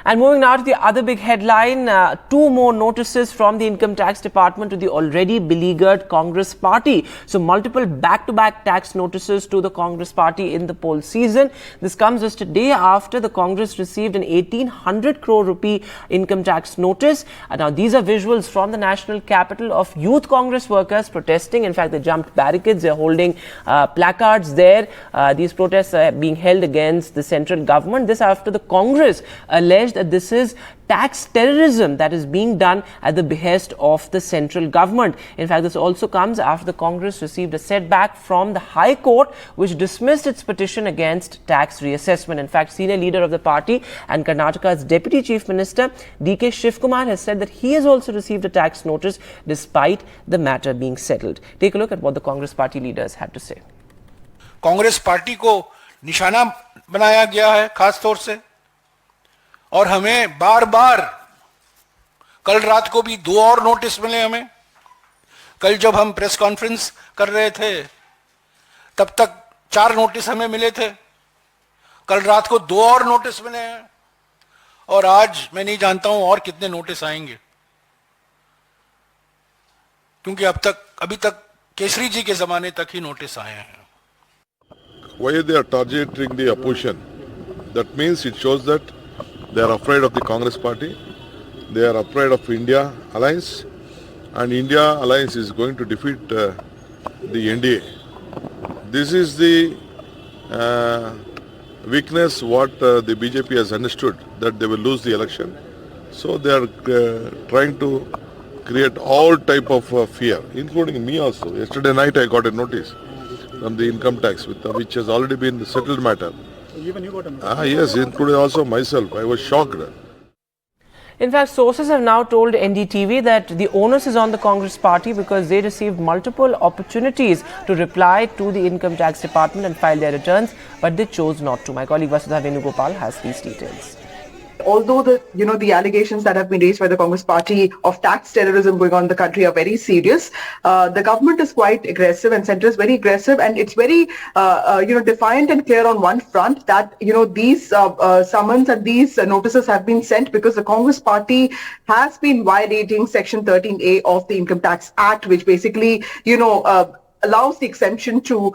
And moving now to the other big headline, two more notices from the Income Tax Department to the already beleaguered Congress party. So multiple back-to-back tax notices to the Congress party in the poll season. This comes just a day after the Congress received an 1,800 crore rupee income tax notice. Now these are visuals from the national capital of youth Congress workers protesting. In fact, they jumped barricades, they're holding placards there. These protests are being held against the central government. This after the Congress alleged that this is tax terrorism that is being done at the behest of the central government. In fact, this also comes after the Congress received a setback from the High Court, which dismissed its petition against tax reassessment. In fact, senior leader of the party and Karnataka's Deputy Chief Minister D.K. Shivkumar has said that he has also received a tax notice despite the matter being settled. Take a look at what the Congress party leaders had to say. Congress party को निशाना बनाया गया है खास तौर से, और हमें बार बार कल रात को भी दो और नोटिस मिले हमें। कल जब हम प्रेस कॉन्फ्रेंस कर रहे थे तब तक 4 नोटिस हमें मिले थे, कल रात को 2 और नोटिस मिले हैं, और आज मैं नहीं जानता हूं और कितने नोटिस आएंगे, क्योंकि अभी तक केसरी जी के जमाने तक ही नोटिस आए हैं। Why they are targeting the opposition? That means it shows that they are afraid of the Congress party, they are afraid of India alliance, and India alliance is going to defeat the NDA. This is the weakness what the BJP has understood, that they will lose the election. So they are trying to create all type of fear, including me also. Yesterday night I got a notice from the income tax, which has already been the settled matter. Even you got a notice? Yes, including also myself. I was shocked. In fact, sources have now told NDTV that the onus is on the Congress party because they received multiple opportunities to reply to the Income Tax Department and file their returns, but they chose not to. My colleague Vasudha Venugopal has these details. Although the allegations that have been raised by the Congress party of tax terrorism going on in the country are very serious, the government is quite aggressive and center is very aggressive, and it's very defiant and clear on one front that these summons and these notices have been sent because the Congress party has been violating Section 13A of the Income Tax Act, which basically allows the exemption to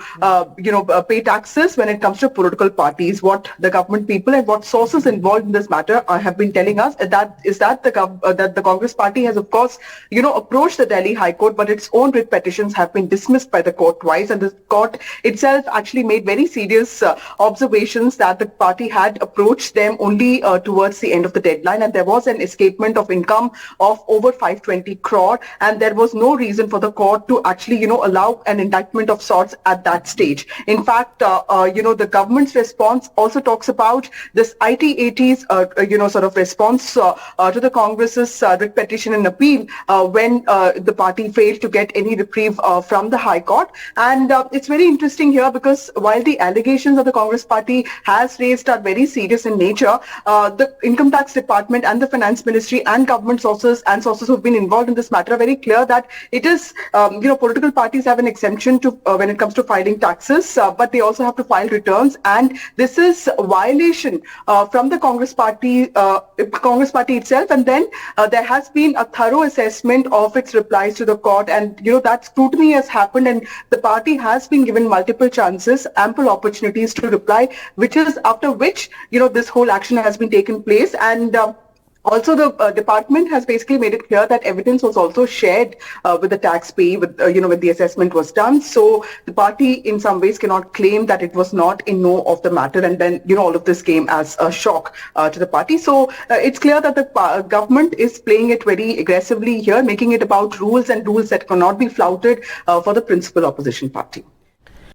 pay taxes when it comes to political parties. What the government people and what sources involved in this matter have been telling us that the Congress party has of course approached the Delhi High Court, but its own writ petitions have been dismissed by the court twice, and the court itself actually made very serious observations that the party had approached them only towards the end of the deadline, and there was an escapement of income of over 520 crore, and there was no reason for the court to actually allow an indictment of sorts at that stage. In fact, the government's response also talks about this IT-80's, sort of response to the Congress's writ petition and appeal when the party failed to get any reprieve from the High Court. And it's very interesting here because while the allegations of the Congress party has raised are very serious in nature, the Income Tax Department and the Finance Ministry and government sources who have been involved in this matter are very clear that it is, political parties have an exemption to when it comes to filing taxes, but they also have to file returns, and this is a violation from the Congress party itself. And then there has been a thorough assessment of its replies to the court, and that scrutiny has happened, and the party has been given multiple chances, ample opportunities to reply, which is after which this whole action has been taken place. And also, the department has basically made it clear that evidence was also shared with the taxpayer, when the assessment was done. So the party, in some ways, cannot claim that it was not in know of the matter, and then all of this came as a shock to the party. So it's clear that the government is playing it very aggressively here, making it about rules and rules that cannot be flouted for the principal opposition party.